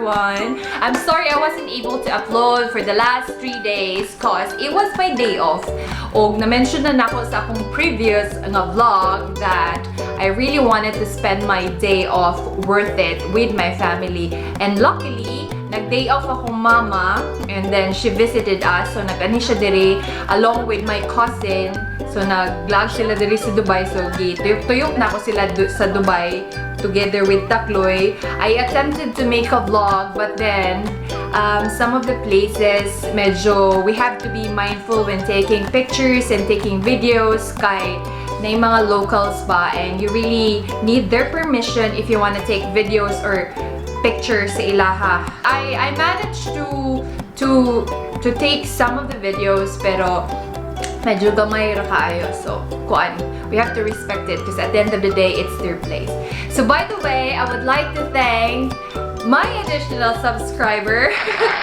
everyone! I'm sorry I wasn't able to upload for the last 3 days cause it was my day off. Og na-mention na nako sa akong previous nga vlog that I really wanted to spend my day off worth it with my family. And luckily, nag-day off akong mama and then she visited us. So nag-ani siya diri along with my cousin. So nag-vlog sila diri sa Dubai. So tuyok na ako sila sa Dubai together with Takloy. I attempted to make a vlog, but then some of the places medyo we have to be mindful when taking pictures and taking videos kay na yung mga locals ba, and you really need their permission if you want to take videos or pictures sa ilaha. I managed to take some of the videos pero medyo gamay ra kaayo. So, kuan, we have to respect it because at the end of the day, it's their place. So, by the way, I would like to thank my additional subscriber.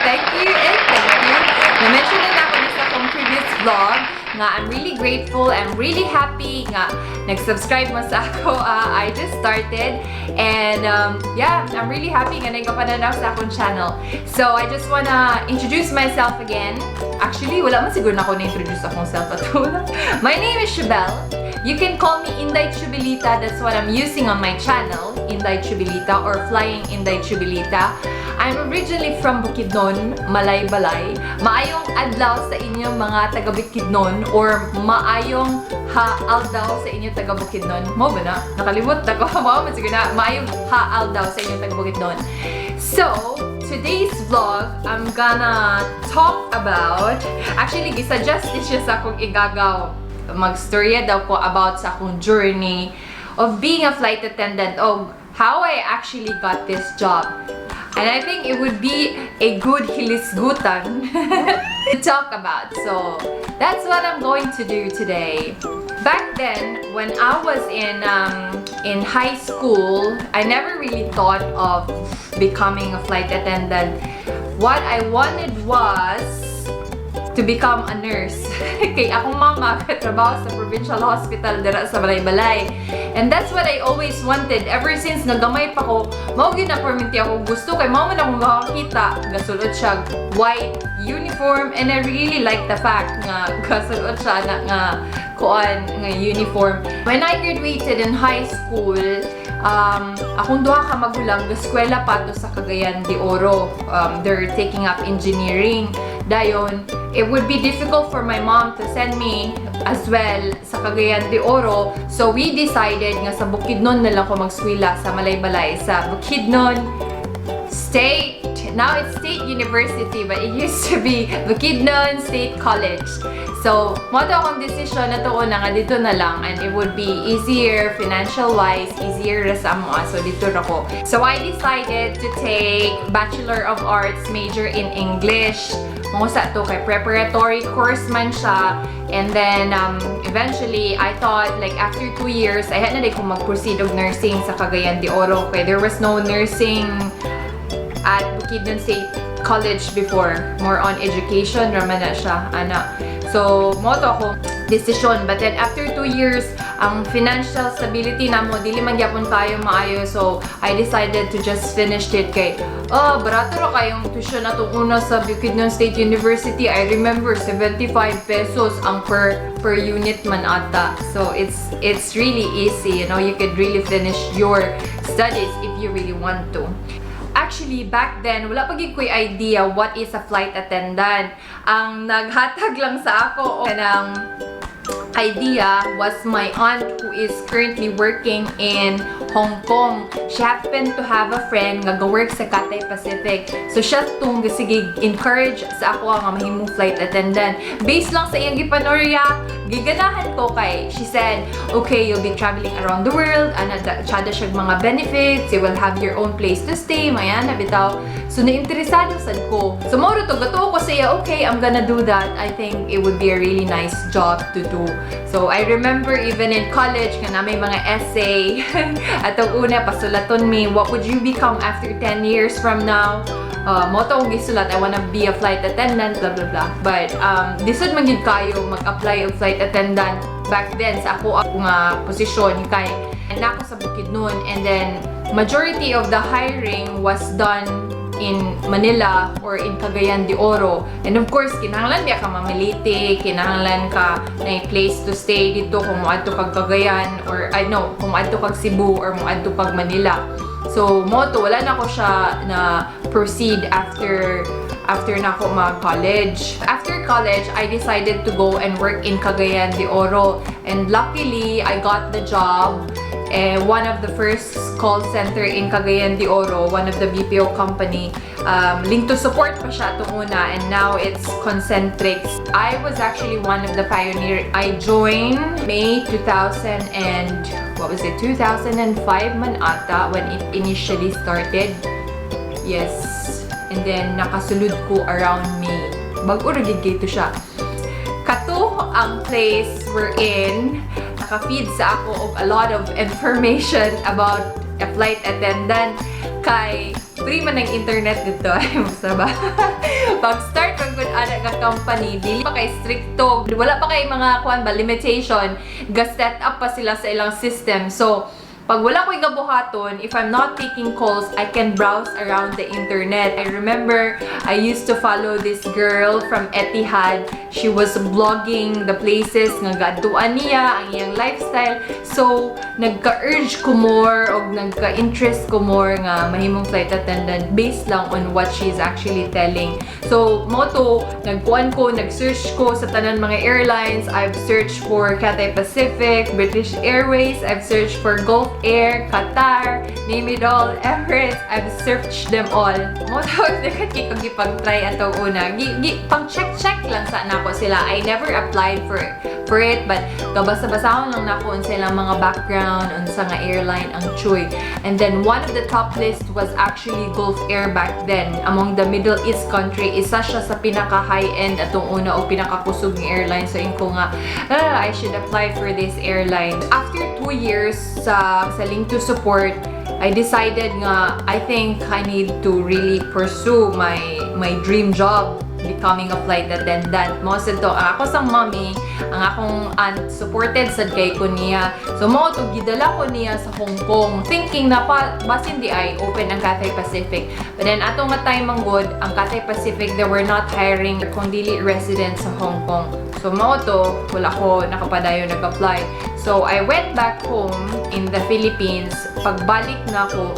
Thank you and thank you. Na-mention na ako sa akong previous vlog nga I'm really grateful and really happy nga nag-subscribe mo sa ako. I just started and yeah, I'm really happy nga nagkapananaw sa akong channel. So I just wanna introduce myself again. Actually, wala man siguro na ako na-introduce akong self ato. My name is Shabelle. You can call me Inday Chubilita. That's what I'm using on my channel, Inday Chubilita or Flying Inday Chubilita. I'm originally from Bukidnon, Malay-Balay. Maayong adlaw sa inyong mga taga Bukidnon or maayong ha-aldaw sa inyong taga Bukidnon. Mo ba na? Nakalimot ako. Mo sige na. Maayong ha-aldaw sa inyong taga Bukidnon. So, today's vlog, I'm gonna talk about, actually, gisuggest siya sa akong igagaw. Magstorya daw ko about sa akong journey of being a flight attendant, of how I actually got this job. And I think it would be a good hilisgutan to talk about. So that's what I'm going to do today. Back then, when I was in high school, I never really thought of becoming a flight attendant. What I wanted was to become a nurse. Kay akong mama katrabaho sa provincial hospital dira sa Balay-Balay. And that's what I always wanted ever since nagamay pa ko. Mao gyud na perminti ako gusto kay mao man akong makakita gasulod siya white uniform, and I really like the fact nga gasulod siya na nga kuan nga uniform. When I graduated in high school, akong duha ka magulang eskwela pa to sa Cagayan de Oro. They're taking up engineering. Dayon, it would be difficult for my mom to send me as well sa Cagayan de Oro. So we decided nga sa Bukidnon na lang ko magskwela sa Malay-Balay sa Bukidnon State. Now it's State University, but it used to be Bukidnon State College. So, mo to akong decision na to una nga dito na lang, and it would be easier financial-wise, easier ra sa amo. So, dito na ko. So, I decided to take Bachelor of Arts major in English. Mga sa to kay preparatory course man siya. And then, eventually, I thought, like, after 2 years, I had na kung mag-proceed of nursing sa Cagayan de Oro. Okay, there was no nursing at Bukidnon State College before. More on education, raman na siya, ana. So, mo to ako decision. But then, after 2 years, ang financial stability na mo, dili man gyapon kayo maayo. So, I decided to just finish it kay, barato ra kayong tuition na itong una sa Bukidnon State University. I remember, 75 pesos ang per unit man ata. So, it's really easy. You know, you could really finish your studies if you really want to. Actually, back then, wala pa gid ko'y idea what is a flight attendant. Ang naghatag lang sa ako ng idea was my aunt who is currently working in Hong Kong. She happened to have a friend nga go-work sa Cathay Pacific. So siya tong sige encourage sa ako nga mahimong flight attendant. Based lang sa iyang gipanorya, giganahan ko kay. She said, okay, you'll be traveling around the world, tsada siya mga benefits, you will have your own place to stay, mayan na bitaw. So nainteresado sad ko. So moro to gato ko sa iya, okay, I'm gonna do that. I think it would be a really nice job to do. So I remember even in college nga na may mga essay atong una pasulaton me, what would you become after 10 years from now? Moto kong gisulat, I wanna be a flight attendant, blah blah blah. But disod man gid kayo mag-apply of flight attendant back then sa ako nga posisyon kay nako sa Bukidnon, and then majority of the hiring was done in Manila or in Cagayan de Oro. And of course, kinahanglan diya ka mamiliti, kinahanglan ka na place to stay dito kung moadto kag Cagayan or kung moadto kag Cebu or moadto kag Manila. So mo to wala na ko siya na proceed after na ako mag-college. After college, I decided to go and work in Cagayan de Oro. And luckily, I got the job. One of the first call center in Cagayan de Oro, one of the BPO company. Linked to support pa siya itong una, and now it's Concentrix. I was actually one of the pioneers. I joined May 2005 man ata when it initially started. Yes. And then nakasulod ko around May. Bago rin gito siya. Kato ang place we're in. Naka-feed sa ako of a lot of information about a flight attendant. Kay free man ng internet dito. Ay, musta ba? Pag-start ng good anak ng company, dili pa kay stricto. Wala pa kay mga limitation. Ga-set up pa sila sa ilang system. So, pag wala ko igabuhaton, if I'm not taking calls, I can browse around the internet. I remember I used to follow this girl from Etihad. She was blogging the places nga gaduan niya, ang iyang lifestyle. So, nagka-urge ko more o nagka-interest ko more nga mahimong flight attendant based lang on what she's actually telling. So, moto, nag-search ko sa tanan mga airlines. I've searched for Cathay Pacific, British Airways. I've searched for Gulf Air, Qatar, name it all, Emirates. I've searched them all. Moto, nakikipag-try atong una. Pang-check lang sa nako sila. I never applied for it, but kabasa-basahon lang nako sa ilang mga background unsa nga airline ang choy. And then one of the top list was actually Gulf Air back then. Among the Middle East country, isa siya sa pinaka-high-end atong una o pinaka-kusog ng airline. So, ko nga, I should apply for this airline. After 2 years sa link to support, I decided nga I think I need to really pursue my dream job, becoming a flight attendant. Mo sa to, ako sang mommy, ang akong aunt supported sad kay ko niya. So mo to gidala ko niya sa Hong Kong, thinking na basin di ay open ang Cathay Pacific. But then atong nga time manggod, ang Cathay Pacific, they were not hiring kung dili residents sa Hong Kong. So mo to, wala ko nakapadayon nag-apply. So I went back home in the Philippines. Pagbalik na ako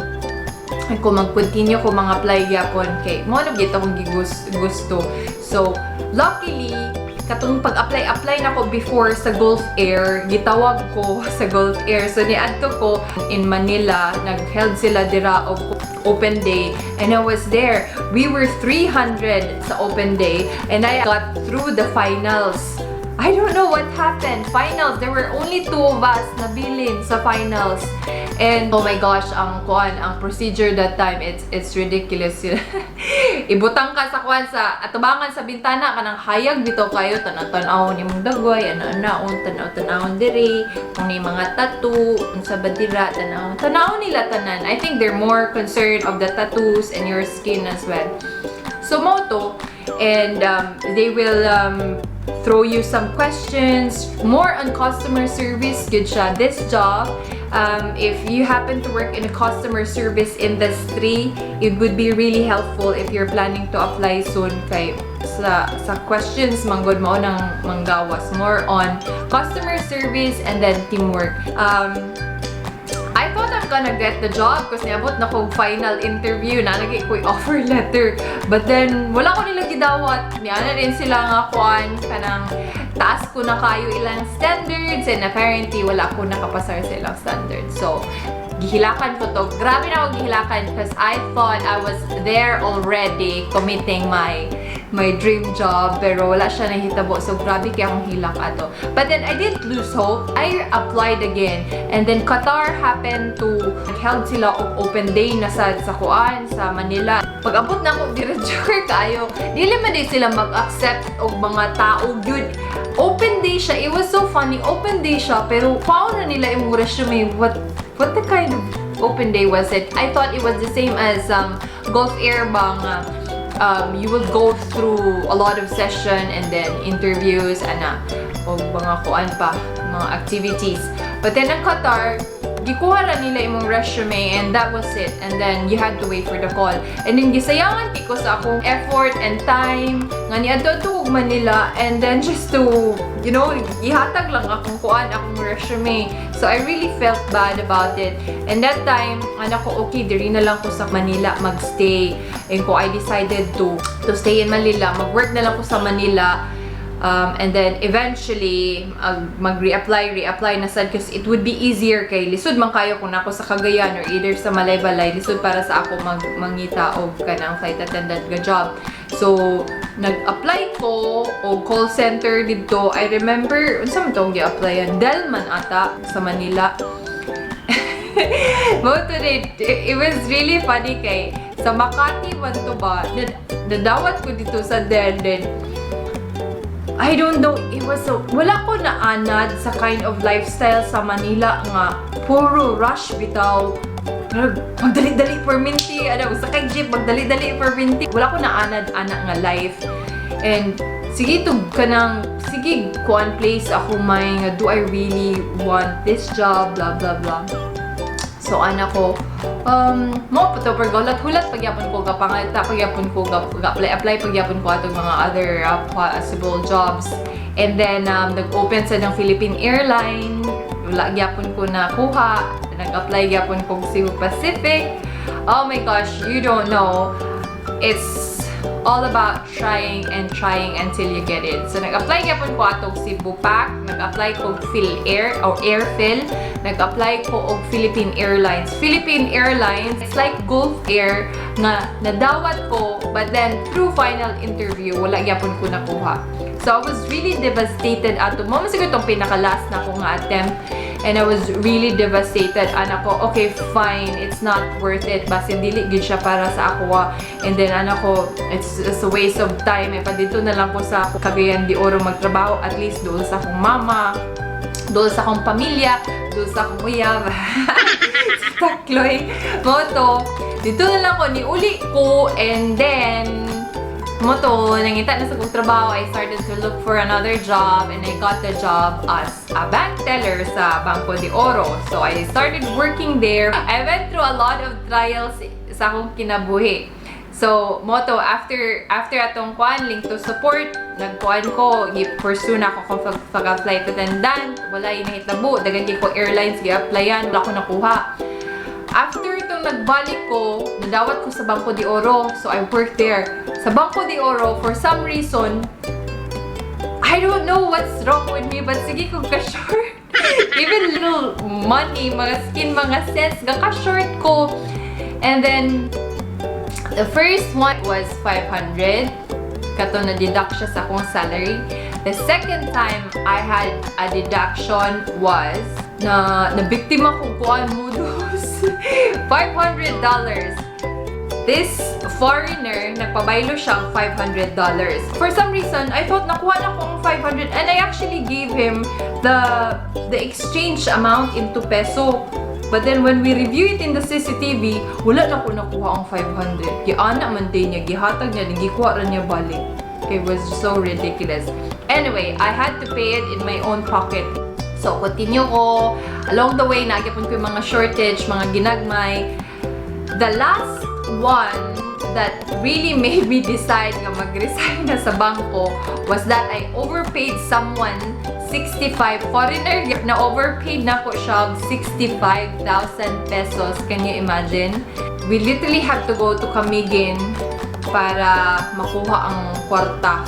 mag-continue ko mga apply yapon kay mo na gito akong gusto. So luckily katong pag-apply na ko before sa Gulf Air, gitawag ko sa Gulf Air. So niadto ko in Manila, nag-held sila dira of open day, and I was there. We were 300 sa open day, and I got through the finals. I don't know what happened. Finals, there were only 2 of us na bilin sa finals. And oh my gosh, ang procedure that time, it's ridiculous. Ibutang ka sa atubangan sa bintana kanang hayag dito kayo tanaw-tanaw ni mong dagway, tanaw-tanawon diri, kung ni mga tattoo, unsa ba dira, tanaw nila tanan. I think they're more concerned of the tattoos and your skin as well. So moto, and they will throw you some questions, more on customer service. Good siya. This job, if you happen to work in a customer service industry, it would be really helpful if you're planning to apply soon kay sa questions manggod mo ng manggawas, more on customer service and then teamwork. I thought I'm gonna get the job kasi niabot na kong final interview na nagay ko'y offer letter. But then, wala ko nila gidawat. Niana rin sila nga kanang taas ko na kayo ilang standards, and apparently wala ko nakapasar sa ilang standards. So, gihilakan ko to. Grabe na ako gihilakan because I thought I was there already committing my dream job, pero wala siya nahitabo. So grabe kaya akong hilak ato. But then I didn't lose hope. I applied again, and then Qatar happened to held sila open day na sa Manila. Pag abot na ako director kayo, dili man din sila mag-accept og mga tao good. Open day siya. It was so funny. Open day siya, pero paano na nila yung resume? What the kind of open day was it? I thought it was the same as Gulf Air bang you will go through a lot of session and then interviews o mga kuan pa, mga activities. But then ang Qatar, gikuha ra nila imong resume and that was it. And then you had to wait for the call. And then gisayangan ko sa akong effort and time nga niadto ug Manila, and then just to, you know, ihatag lang akong akong resume. So I really felt bad about it. And that time, anak ko, okay, diri na lang ko sa Manila magstay. And ko, I decided to stay in Manila, mag-work na lang ko sa Manila. And then eventually mag-reapply na sad kasi it would be easier kay lisod man kayo kung ako sa Cagayan or either sa Malaybalay, lisod para sa ako mangita og kanang flight attendant ga job. So nag-apply ko og call center dito. I remember unsa man tong gi-applyan, Delman ata sa Manila. It was really funny kay sa Makati man to ba nadawat ko dito sa Del. I don't know, it was so, wala ko naanad sa kind of lifestyle sa Manila nga puro rush bitaw. Magdali-dali for minti, sakay jeep, magdali-dali for minti. Wala ko naanad anak nga life. And sige kuan place ako may nga, do I really want this job, blah blah blah. So anak ko, mo pa to hulat pagyapon ko kapangita, pagyapon ko apply pagyapon ko atong mga other possible jobs. And then nag-open sa ng Philippine Airline, wala gyapon ko nakuha. Nag-apply gyapon ko Cebu Pacific. Oh my gosh, you don't know. It's all about trying until you get it. So nag-apply gyapon ko atong Cebu Pac, nag-apply ko PhilAir or Airphil, nag-apply ko og Philippine Airlines. Philippine Airlines, it's like Gulf Air nga nadawat ko, but then through final interview wala gyapon ko nakuha. So I was really devastated ato mo siguro tong pinaka-last na ko nga attempt. And I was really devastated. Anak ko, okay, fine, it's not worth it. Basta dili gid siya para sa ako. And then anak ko, it's a waste of time. Pa dito na lang ko sa Cagayan de Oro magtrabaho. At least doon sa akong mama, doon sa akong pamilya, doon sa akong uyab. Sa Takloy. Moto, dito na lang ko, niuli ko. And then, moto, nangita na sa kong trabaho, I started to look for another job and I got the job as a bank teller sa Banco de Oro. So I started working there. I went through a lot of trials sa akong kinabuhi. So, moto, after atong link to support, nagkuan ko, i-pursue na ako kung pag-flight attendant, wala inahitabo, dagan ko airlines, i-applyan, wala ko nakuha. After itong nagbalik ko, nadawat ko sa Banco de Oro. So, I worked there. Sa Banco de Oro, for some reason, I don't know what's wrong with me, but sige kong ka-short. Even little money, mga skin, mga cents, ka-short ko. And then, the first one was 500. Kato na-deduct siya sa akong salary. The second time I had a deduction was na biktima kong kuan modus. $500. This foreigner, nagpabaylo siyang $500. For some reason, I thought nakuha na ko ang 500 and I actually gave him the exchange amount into peso. But then when we review it in the CCTV, wala na ko nakuha ang 500. Giana man din niya, gihatag niya, gikuha rin niya balik. It was so ridiculous. Anyway, I had to pay it in my own pocket. So, continue ko. Along the way, nagyapon ko yung mga shortage, mga ginagmay. The last one that really made me decide na mag-resign na sa bangko was that I overpaid someone 65 foreigner na overpaid na ko siya 65,000 pesos. Can you imagine? We literally have to go to Camiguin para makuha ang kwarta.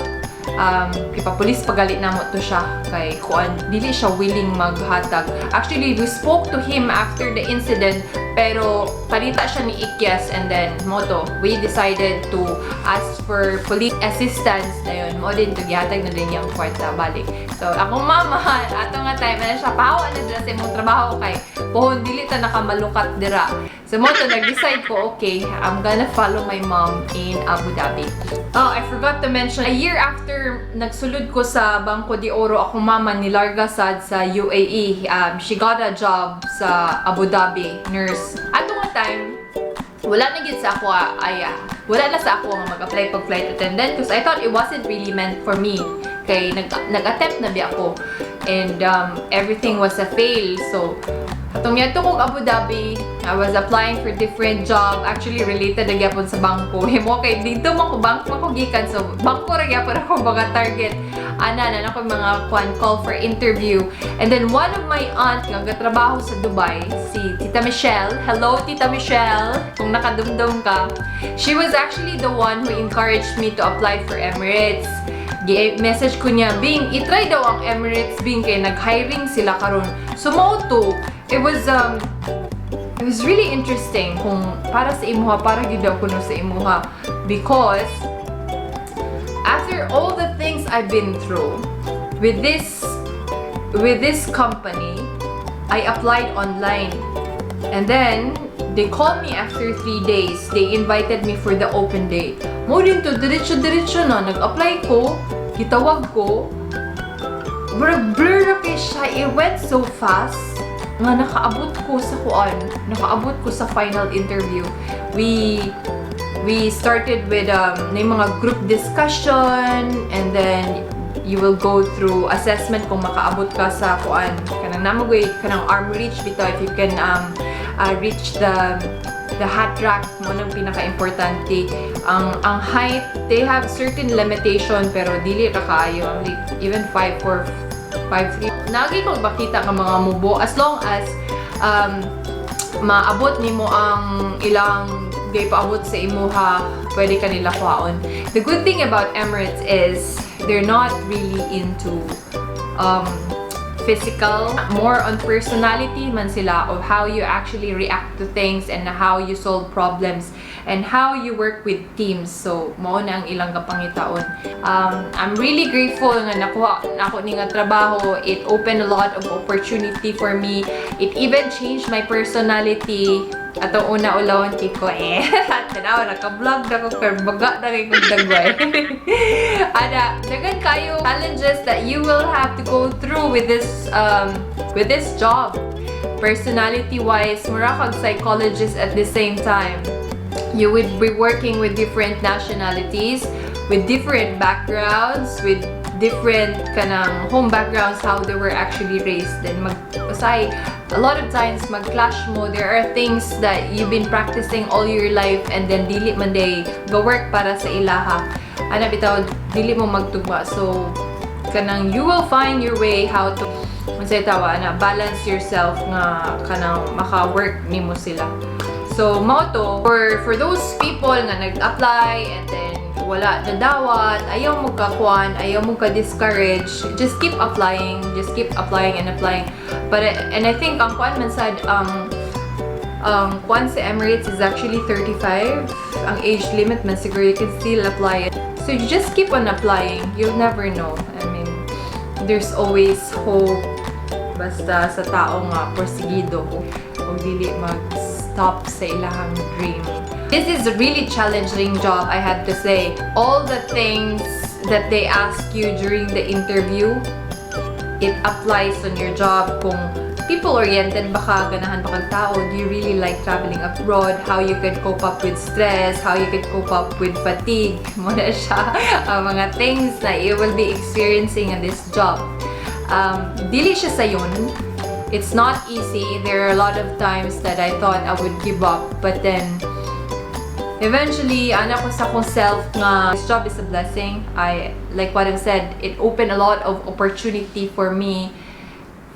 Ipapulis pagalit na mo to siya kay kuan dili siya willing maghatag. Actually, we spoke to him after the incident pero palita siya ni Ikyas, and then moto we decided to ask for police assistance na yun. Mo din to gihatag na din yung kwarta balik. So akong mama ato nga time na siya pahawa na dira sa imong trabaho kay pohon dili ta nakamalukat dira. So moto nag-decide ko, okay, I'm gonna follow my mom in Abu Dhabi. Oh, I forgot to mention, a year after nagsulod ko sa Banco de Oro, akong mama nilarga sad sa UAE. She got a job sa Abu Dhabi, nurse. Ato nga time, wala na gid sa ako wala na sa ako nga mag-apply pag flight attendant because I thought it wasn't really meant for me. Kay nag-attempt na bi ako. and everything was a fail. So atong yato kong Abu Dhabi, I was applying for different job, actually related na gyapon sa bangko. Himo kay dito man ko bangko man ko gikan, so bangko ra gyapon ako mga target. Ana na ako mga call for interview. And then one of my aunt nga gatrabaho sa Dubai, si Tita Michelle. Hello Tita Michelle, kung nakadumdum ka. She was actually the one who encouraged me to apply for Emirates. Message ko niya, Bing, itry daw ang Emirates, Bing, kay nag-hiring sila karon. So mao to, it was really interesting kung para sa imuha, para gyud daw kuno sa imuha, because after all the things I've been through with this company, I applied online, and then they called me after 3 days. They invited me for the open day. Mo din to diretso na nag-apply ko, gitawag ko, blur na kay siya. It went so fast nga nakaabot ko sa final interview. We started with mga group discussion, and then you will go through assessment kung makaabot ka sa kuan kanang namoy kanang arm reach bitaw, if you can reach the hat rack mo nang pinaka-importante. Ang height, they have certain limitation pero dili ra kaayo, like even 5'4", 5'3". Nagi kong bakita nga mga mubo, as long as maabot nimo ang ilang gay paabot sa imuha, pwede ka nila kuhaon. The good thing about Emirates is they're not really into physical, more on personality man sila, of how you actually react to things and how you solve problems and how you work with teams. So mao na ang ilang kapangitaon. I'm really grateful nga nakuha nako ni nga trabaho. It opened a lot of opportunity for me. It even changed my personality. Atong una ulawon kay ko tanaw naka-vlog na ko kay baga na kay kong dagway. Ada dagan kayo challenges that you will have to go through with this job. Personality wise, mura kag psychologist at the same time. You would be working with different nationalities, with different backgrounds, with different kanang home backgrounds, how they were actually raised. Then a lot of times mag-clash mo. There are things that you've been practicing all your life, and then dili man day go work para sa ilaha. Ana bitaw dili mo magtugma. So kanang you will find your way how to balance yourself nga kanang maka-work nimo sila. So mao to for those people nga nag-apply and then wala na dawat, ayaw mo kakuan, ayaw mo ka-discourage, just keep applying and applying. But and I think ang kuan man sad kuan sa Emirates is actually 35. Ang age limit man siguro, you can still apply it. So you just keep on applying. You'll never know. I mean, there's always hope. Basta sa tao nga porsigido o dili mag-stop sa ilahang dream. This is a really challenging job, I have to say. All the things that they ask you during the interview, it applies on your job. Kung people-oriented ba ka, ganahan ba kang tao, do you really like traveling abroad, how you can cope up with stress, how you can cope up with fatigue, muna siya ang mga things na you will be experiencing in this job. Dili siya sa yun. It's not easy. There are a lot of times that I thought I would give up, but then eventually, anak ko sa akong self nga this job is a blessing. Like what I've said, it opened a lot of opportunity for me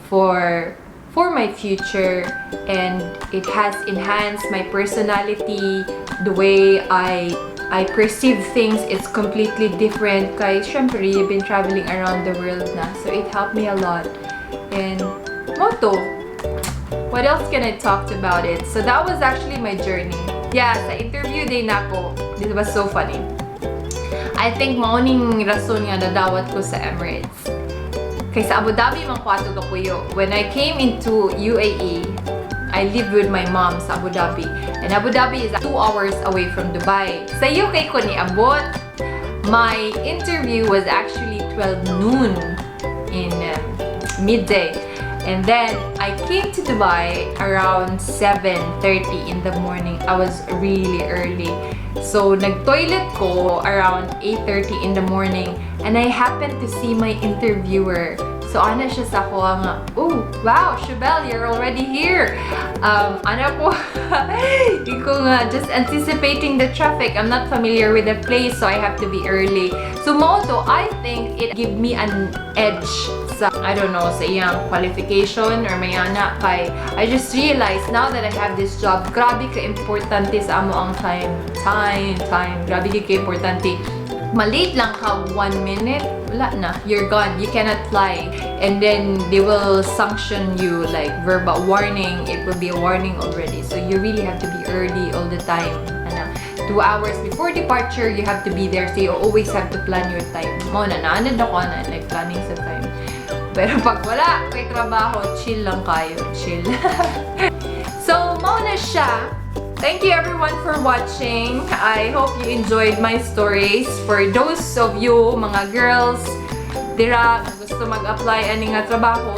for my future, and it has enhanced my personality, the way I perceive things. It's completely different. Kaya syempre, you've been traveling around the world na, so it helped me a lot. And motto, what else can I talk about it? So that was actually my journey. Yeah, sa interview day nako, this was so funny. I think mauning rason nga nadawat ko sa Emirates. Kay sa Abu Dhabi man kwato ka puyo. When I came into UAE, I lived with my mom sa Abu Dhabi. And Abu Dhabi is 2 hours away from Dubai. Sa UK ko ni abot. My interview was actually 12 noon in midday. And then I came to Dubai around 7:30 in the morning. I was really early. So nag-toilet ko around 8:30 in the morning, and I happened to see my interviewer So, ana siya sa ako nga, oh, wow, Shubel, you're already here. Ana po, iko nga, just anticipating the traffic. I'm not familiar with the place, so I have to be early. So, moto, I think it give me an edge sa, I don't know, sa iyang qualification or mayana kay I just realized now that I have this job, grabe ka-importante sa amo ang time. Grabe ka-importante. Malate lang ka 1 minute, wala na. You're gone. You cannot fly. And then they will sanction you like verbal warning. It will be a warning already. So you really have to be early all the time. 2 hours before departure, you have to be there. So you always have to plan your time. Mo na naanad ako na like planning sa time. Pero pag wala may trabaho, chill lang kayo. Chill. So, mo na siya. Thank you everyone for watching. I hope you enjoyed my stories. For those of you, mga girls, dira, gusto mag-apply ani nga trabaho,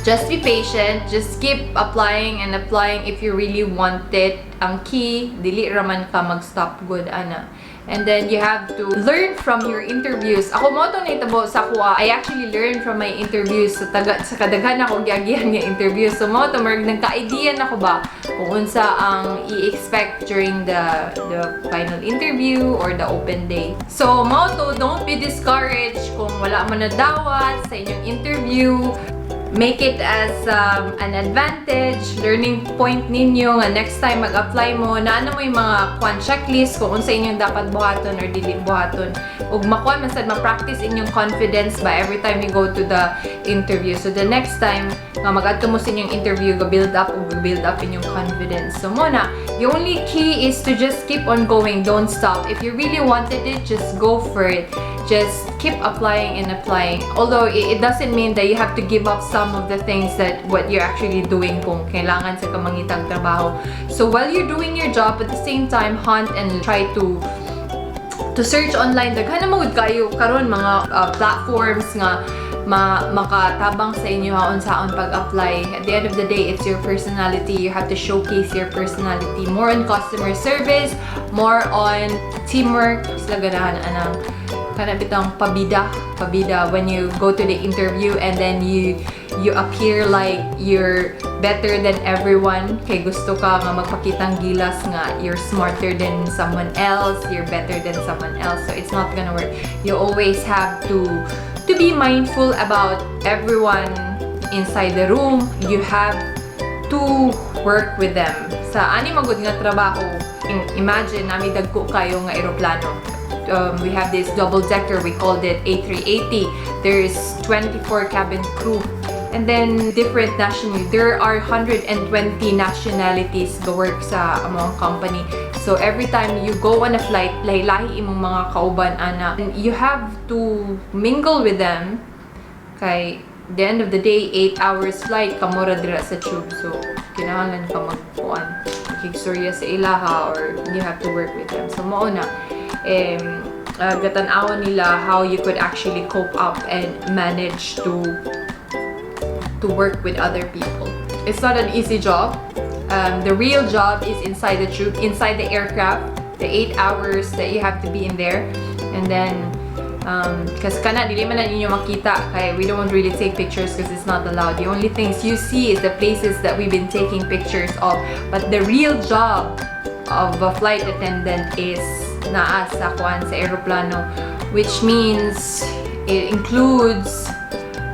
just be patient. Just keep applying and applying if you really want it. Ang key, dili raman ka mag-stop good, ana. And then you have to learn from your interviews. Ako mo itong naitabo sa kuha. I actually learned from my interviews. Sa kadaghan ako giagihan nga interviews. So mo ito, nagka-idea na ko ba kung unsa ang i-expect during the final interview or the open day. So mo ito, don't be discouraged kung wala mo na dawat sa inyong interview. Make it as an advantage, learning point ninyo nga next time mag-apply mo, na ano mo yung mga checklist kung unsa inyong dapat buhaton or dili buhaton. Ug makuha masad ma-practice inyong confidence ba every time you go to the interview. So the next time nga mag-adto mo sa inyong interview, build up inyong confidence. So muna, the only key is to just keep on going, don't stop. If you really wanted it, just go for it. Just keep applying and applying. Although it doesn't mean that you have to give up some of the things that what you're actually doing kung kailangan sa kamangitang trabaho. So while you're doing your job, at the same time, hunt and try to search online. Daghan na magud kayo karon mga platforms nga makatabang sa inyo unsaon pag-apply. At the end of the day, it's your personality. You have to showcase your personality. More on customer service, more on teamwork. Sila ganahan anang kana bitang pabida when you go to the interview and then you appear like you're better than everyone, kay gusto ka nga magpakitang gilas nga you're smarter than someone else, you're better than someone else. So it's not gonna work. You always have to be mindful about everyone inside the room. You have to work with them. Sa ani magud nga trabaho, imagine nami dagko kayo nga eroplano. We have this double-decker, we called it A380. There's 24 cabin crew. And then, different nationalities. There are 120 nationalities go work sa among company. So, every time you go on a flight, lahi-lahi imong mga kauban, ana. And you have to mingle with them. Kay, the end of the day, 8 hours flight, kamura dira sa tube. So, kinahanglan ka magpuan. Makigsurya sa ilaha or you have to work with them. So, mauna. Gatanawan nila how you could actually cope up and manage to work with other people. It's not an easy job. The real job is inside the tube, inside the aircraft, the 8 hours that you have to be in there. And then kasi kana dili man ninyo makita kay we don't really take pictures because it's not allowed. The only things you see is the places that we've been taking pictures of. But the real job of a flight attendant is naa sa kuan sa eroplano, which means it includes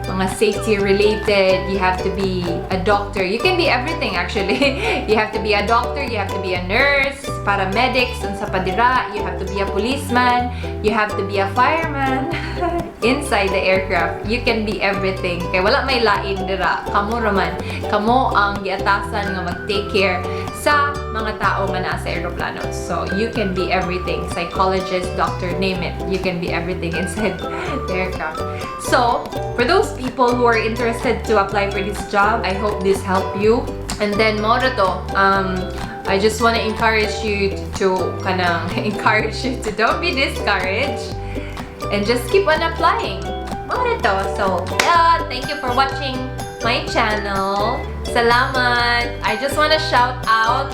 mga safety related. You have to be a doctor. You can be everything actually. You have to be a doctor, you have to be a nurse, paramedics, unsa pa dira. You have to be a policeman, you have to be a fireman. Inside the aircraft, you can be everything. Kay wala may lain dira. Kamo raman. Kamo ang giatasan nga mag-take care sa mga tao nga nasa aeroplano. So, you can be everything. Psychologist, doctor, name it. You can be everything inside the aircraft. So, for those people who are interested to apply for this job, I hope this helped you. And then, more to, I just want to encourage you to encourage you to don't be discouraged and just keep on applying. More to. So, yeah, thank you for watching my channel. Salamat! I just wanna shout out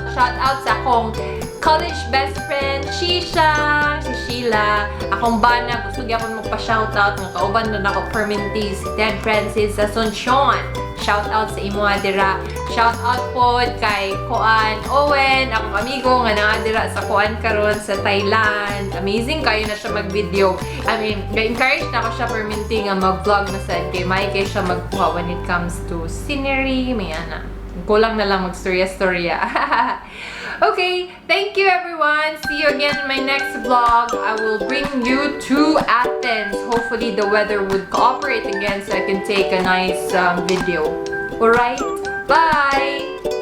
sa akong college best friend, Shisha! Si Sheila, akong bana, gusto gyapon magpa-shoutout nga kauban na nako permanente si Ted Francis Asuncion. Shoutout sa imo dira. Shoutout po kay Koan Owen, akong amigo nga naa dira sa Koan karon sa Thailand. Amazing kayo na siya mag-video. I mean, ga-encourage na ako siya permanente nga mag-vlog na sad kay may kay siya magkuha when it comes to scenery, may ana. Kulang na lang mag-storya-storya. Okay, thank you everyone. See you again in my next vlog. I will bring you to Athens. Hopefully the weather would cooperate again so I can take a nice video. Alright, bye!